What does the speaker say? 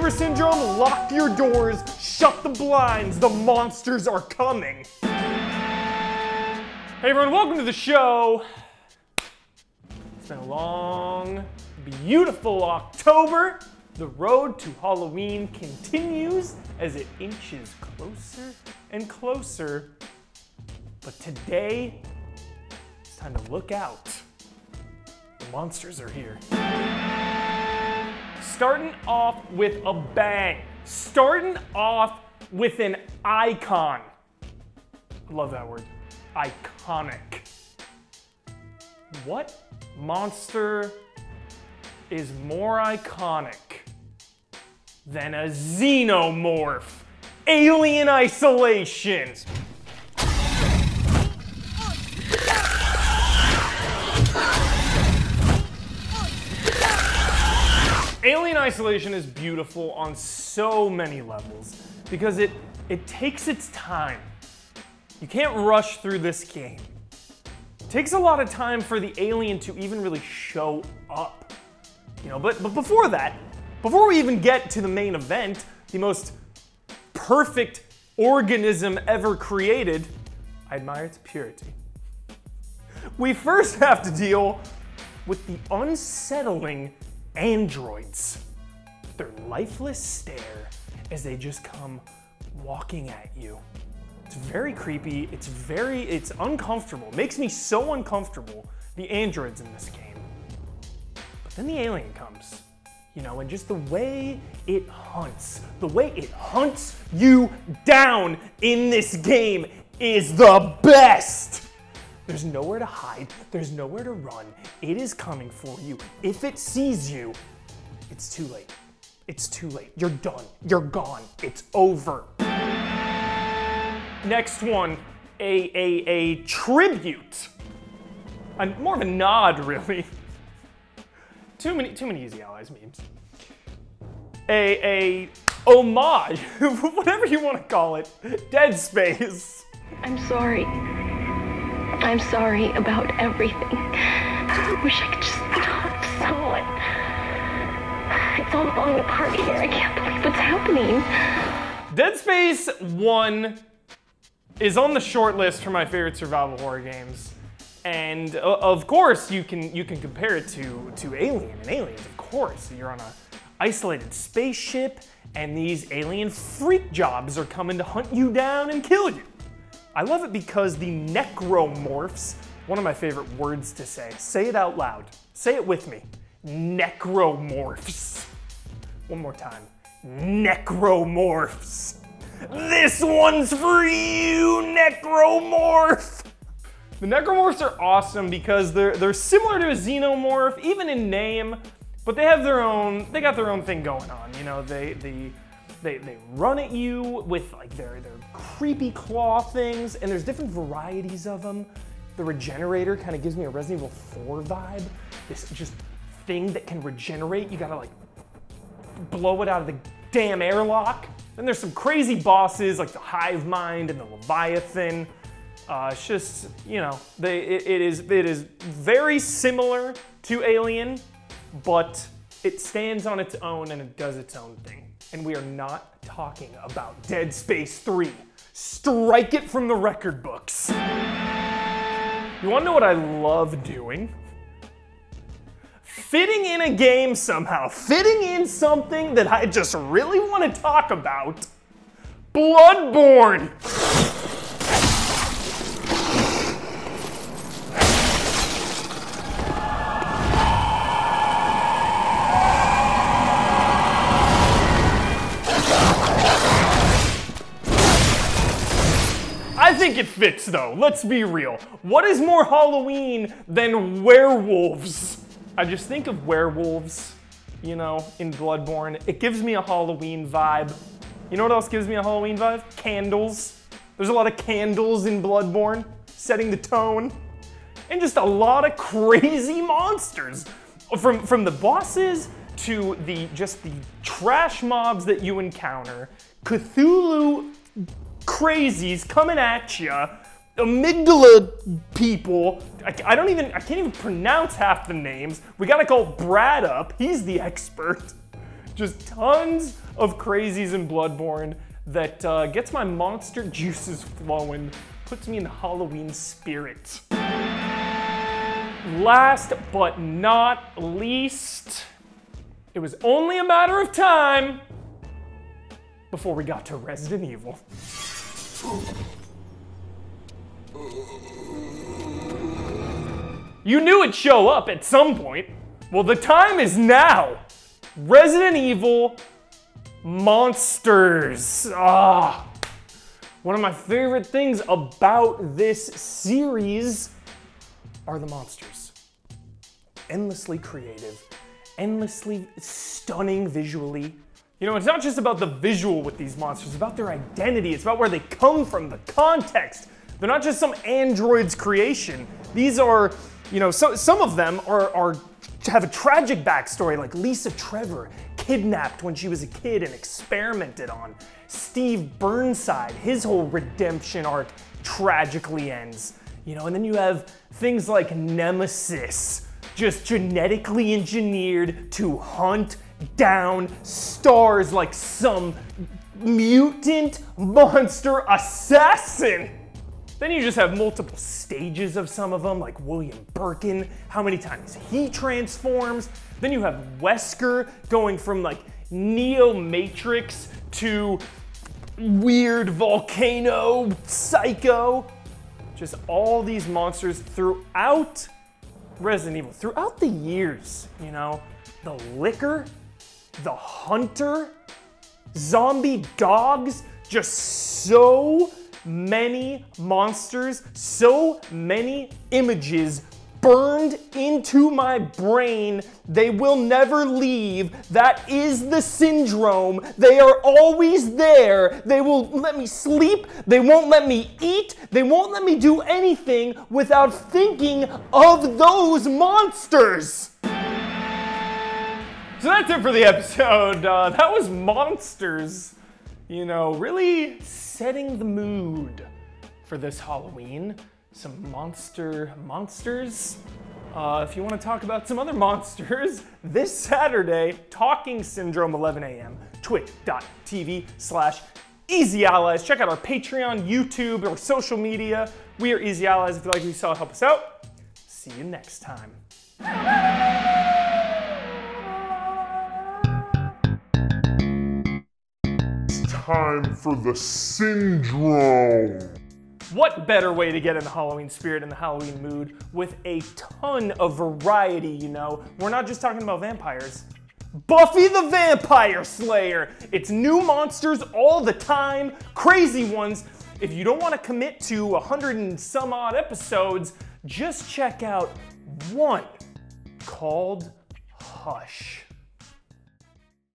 imposter syndrome, lock your doors, shut the blinds, the monsters are coming. Hey everyone, welcome to the show. It's been a long, beautiful October. The road to Halloween continues as it inches closer and closer. But today, it's time to look out. The monsters are here. Starting off with a bang. Starting off with an icon. I love that word. Iconic. What monster is more iconic than a xenomorph? Alien Isolation. Alien Isolation is beautiful on so many levels because it takes its time. You can't rush through this game. It takes a lot of time for the alien to even really show up. You know, but before that, before we even get to the main event, the most perfect organism ever created, I admire its purity. We first have to deal with the unsettling androids. Their lifeless stare as they just come walking at you. It's very creepy, it's uncomfortable. It makes me so uncomfortable, the androids in this game. But then the alien comes, you know, and just the way it hunts you down in this game is the best. There's nowhere to hide, there's nowhere to run. It is coming for you. If it sees you, it's too late. It's too late. You're done. You're gone. It's over. Next one, a tribute. More of a nod, really. Too many Easy Allies memes. A homage, whatever you want to call it. Dead Space. I'm sorry. I'm sorry about everything. I wish I could just talk to someone. It's all falling apart here. I can't believe what's happening. Dead Space 1 is on the short list for my favorite survival horror games. And of course you can compare it to Alien. And Aliens, of course. You're on an isolated spaceship and these alien freak jobs are coming to hunt you down and kill you. I love it because the necromorphs, one of my favorite words to say. Say it out loud. Say it with me. Necromorphs. One more time. Necromorphs. This one's for you, Necromorph. The Necromorphs are awesome because they're similar to a xenomorph, even in name, but they got their own thing going on. You know, they run at you with like their creepy claw things, and there's different varieties of them. The Regenerator kind of gives me a Resident Evil 4 vibe. This just thing that can regenerate. You gotta like blow it out of the damn airlock. Then there's some crazy bosses like the Hive Mind and the Leviathan. It's just, you know, it is very similar to Alien, but it stands on its own and it does its own thing. And we are not talking about Dead Space 3. Strike it from the record books. You wanna know what I love doing? Fitting in a game somehow. Fitting in something that I just really want to talk about. Bloodborne! I think it fits though, let's be real. What is more Halloween than werewolves? I just think of werewolves, you know, in Bloodborne. It gives me a Halloween vibe. You know what else gives me a Halloween vibe? Candles. There's a lot of candles in Bloodborne, setting the tone. And just a lot of crazy monsters. From the bosses to the trash mobs that you encounter. Cthulhu crazies coming at ya. Amygdala people. I can't even pronounce half the names. We gotta call Brad up. He's the expert. Just tons of crazies in Bloodborne that gets my monster juices flowing, puts me in the Halloween spirit. Last but not least, it was only a matter of time before we got to Resident Evil. You knew it'd show up at some point. Well, the time is now. Resident Evil Monsters. One of my favorite things about this series are the monsters. Endlessly creative, endlessly stunning visually. You know, it's not just about the visual with these monsters, it's about their identity, it's about where they come from, the context. They're not just some android's creation. These are, you know, some of them have a tragic backstory, like Lisa Trevor, kidnapped when she was a kid and experimented on. Steve Burnside, his whole redemption arc tragically ends. You know, and then you have things like Nemesis, just genetically engineered to hunt down stars like some mutant monster assassin. Then you just have multiple stages of some of them, like William Birkin, how many times he transforms. Then you have Wesker going from like Neo-Matrix to weird volcano psycho. Just all these monsters throughout Resident Evil, throughout the years, you know. The Licker, the Hunter, zombie dogs, just so many monsters, so many images burned into my brain. They will never leave. That is the syndrome. They are always there. They will let me sleep. They won't let me eat. They won't let me do anything without thinking of those monsters. So that's it for the episode. That was Monsters. You know, really setting the mood for this Halloween. Some monsters. If you want to talk about some other monsters, this Saturday, Talking Syndrome, 11 a.m., twitch.tv/Easy Allies. Check out our Patreon, YouTube, or social media. We are Easy Allies. If you like what you saw, help us out. See you next time. Time for the syndrome. What better way to get in the Halloween spirit and the Halloween mood with a ton of variety, you know? We're not just talking about vampires. Buffy the Vampire Slayer! It's new monsters all the time, crazy ones. If you don't want to commit to 100 and some odd episodes, just check out one called Hush.